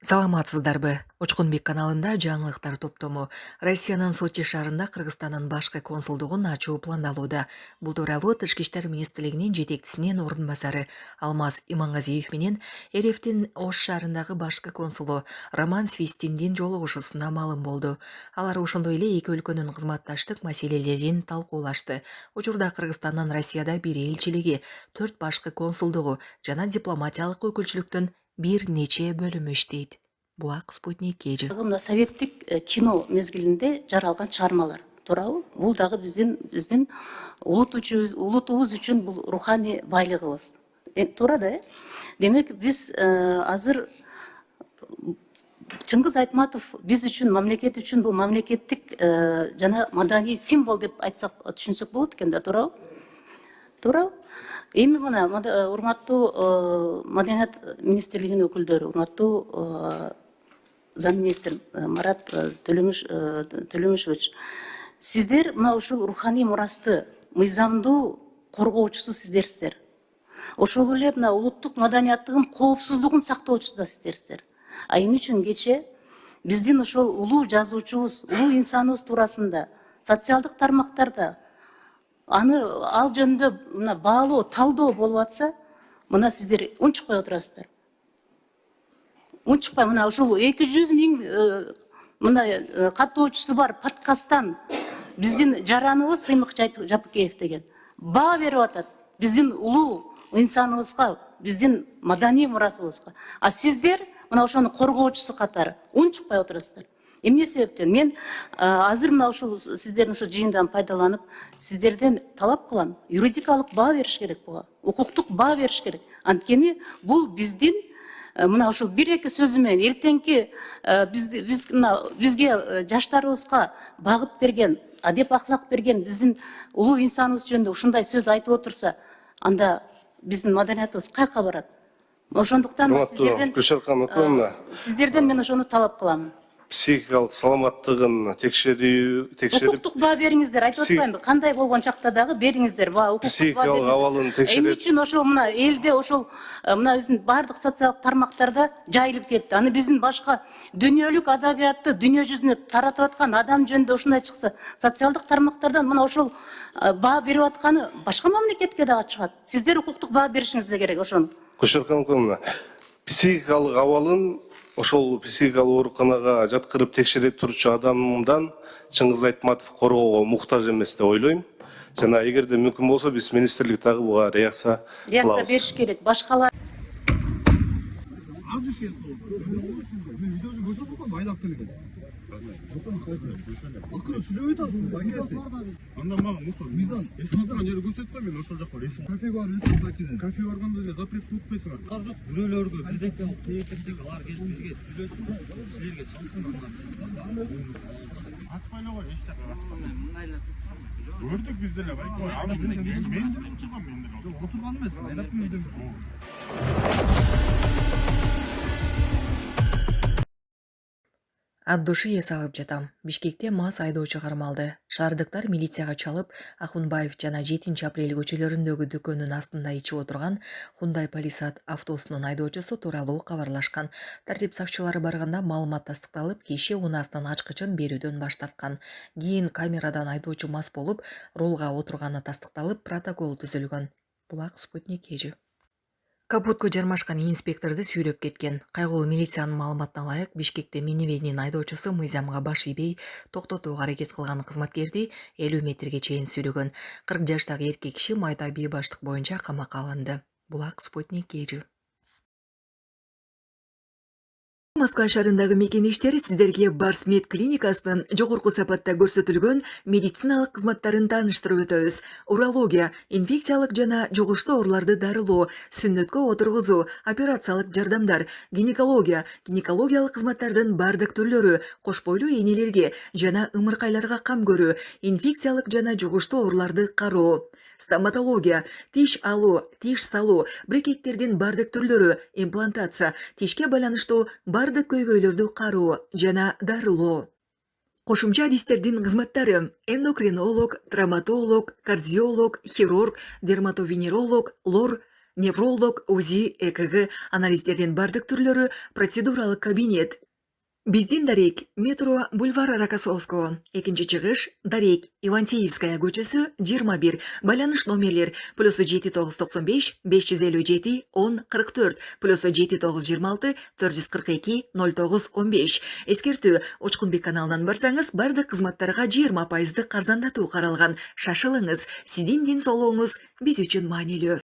Саламатсыздарбы? Учкунбек каналында жаңылыктар топтому. Россиянын Сочи шаарында Кыргызстандын башкы консулдугун ачуу пландалууда. Бул тууралуу Тышкы иштер министрлигинин жетекчисинин орун басары Алмаз Имангазиев менен РФтин Ош шаарындагы башкы консулу Роман Свистиндин жолугушуусунда маалым болду. Алар ошондой эле эки өлкөнүн кызматташтык маселелерин талкуулашты. Учурда Кыргызстандын Россияда бир элчилиги, 4 башкы консулдугу жана дипломатиялык өкүлчүлүктүн бир нече бөлүмү иштейт. Булак Спутник KG. Мына советтик кино мезгилинде жаралган чыгармалар туурабы? Бул дагы биздин улутубуз үчүн бул руханий байлыгыбыз. Туура да, демек биз азыр Чыңгыз Айтматов биз үчүн, мамлекет үчүн бул мамлекеттик жана маданий символ деп айтсак, түшүнсөк болот экен да, туурабы? Туурабы? Эми мына урматтуу Маданият министрлигинин өкүлдөрү, урматтуу замминистр Марат Төлөмүшевич, сиздер мына ушул руханий мурасты мыйзамдуу коргоочусу сиздерсиздер. Ошол эле мына улуттук маданияттыгын коопсуздугун сактоочусу да сиздерсиздер. А эмне үчүн кече биздин ошол улуу жазуучубуз, улуу инсаныбыз туурасында социалдык тармактарда ал жөнүндө мына баалоо, талдоо болуп атса, мына сиздер унчукпай отурасыздар. Унчукпай, мына ушул 200 000 мына каттоочусу бар подкасттан биздин жараныбыз Сыймык Жапыкеев деген баа берип атат биздин улуу инсаныбызга, биздин маданий мурасыбызга. А сиздер мына ошону коргоочусу катары унчукпай отурасыздар. Эмне себептен? Мен азыр мына ушул сиздердин ушул жыйындан пайдаланып, сиздерден талап кылам, юридикалык баа бериш керек буга, укуктук баа бериш керек. Анткени бул биздин мына ушул бир-эки сөзү менен эртеңки бизге жаштарыбызга багыт берген, адеп ахлак берген биздин улуу инсаныбыз жөнүндө ушундай сөз айтып отурса, анда биздин маданиятыбыз каяка барат? Ошондуктан сиздерден мен ошону талап кылам. Психикалык саламаттыгын текшерип, укуктук баа бериңиздер, айтып атпаймынбы? Кандай болгон чакта дагы бериңиздер, укуктук баа психикалык абалын текшерип. Эмне үчүн ошол мына элде ошол мына биздин бардык социалдык тармактарда жайылып кетти. Аны биздин башка дүйнөлүк адабиятты дүйнө жүзүнө таратып аткан адам жөнүндө ушундай чыкса, социалдык тармактардан мына ошол баа берип атканы башка мамлекетке дагы чыгат. Сиздер укуктук баа беришиңиз керек ошону. Кушаркан психикалык абалын ошол психикалык ооруканага жаткырып текшерип турчу адамдан Чыңгыз Айтматов коргоого муктаж эмес деп ойлойм. Жана эгерде мүмкүн болсо биз министрлик дагы буга реакция кылабыз. Бериш керек. Башкалар Акыры сүйлөп атасыз, байкасы. Анда мага ошол мыйзам эсмизген жери көрсөттү, мен ошол жака ресим. Кафе бар, ресим бакин. Кафе барганда эле запрет коюп койсуңар. Жок, бирөөлөргө бирдеке кыйып кетсек, алар келип бизге сүйлөсүн, силерге чалсын анда. Ачпайлы го, эч жака ачпайлы. Мындайлар көрдүк бизде эле бар. Аны мен чыгам мен деле. Отурган эмес, айдап үйдөн. От души эс алып жатам. Бишкекте мас айдоочу кармалды. Шаардыктар милицияга чалып, Ахунбаев жана 7 апрель көчөлөрүндөгү дүкөнүн астында ичип отурган Hyundai Palisade автосунун айдоочусу тууралуу кабарлашкан. Тартип сакчылары барганда маалымат тастыкталып, киши унаасынын ачкычын берүүдөн баш тарткан. Кийин камерадан айдоочу мас болуп, рулга отурганы тастыкталып, протокол түзүлгөн. Булак Спутник KG. Капутко жармашкан инспекторду сүйрөп кеткен. Кайгылуу милициянын маалыматына ылайык, Бишкекте минивенин айдоочусу мыйзамга баш ийбей токтотууга аракет кылган кызматкерди 50 метрге чейин сүйрөгөн. 40 жаштагы эркек киши майда бейбаштык боюнча камакка алынды. Булак Спутник KG. Москва шаарындагы мекенештер сиздерге Барс мед клиникасынын жогорку сапатта көрсөтүлгөн медициналык кызматтарын тааныштырып өтөбүз. Урология, инфекциялык жана жугуштуу ооруларды дарылоо, сүннөткө отургузуу, операциялык жардамдар, гинекологиялык кызматтардын бардык түрлөрү, кош бойлуу энелерге жана ымыркайларга кам көрүү, инфекциялык жана жугуштуу ооруларды кароо. Стоматология, тиш алуу, тиш салуу, брекеттердин бардык түрлөрү, имплантация, тишке байланыштуу бардык көйгөйлөрдү кароо жана дарылоо. Кошумча адистердин кызматтары: эндокринолог, травматолог, кардиолог, хирург, дерматовенеролог, лор, невролог, УЗИ, ЭКГ, анализдердин бардык түрлөрү, процедуралык кабинет. Биздин Дарек, метро бульвар Рокоссовского, экинчи чыгыш, Дарек, Ивантеевская көчөсү 21, байланыш номерлер +7995 557 10 44, +7926 442 09 15. Эскертүү, Учкунбек каналынан барсаңыз, бардык кызматтарга 20% арзандатуу каралган. Шашылыңыз, сиздин ден соолугуңуз биз үчүн маанилүү.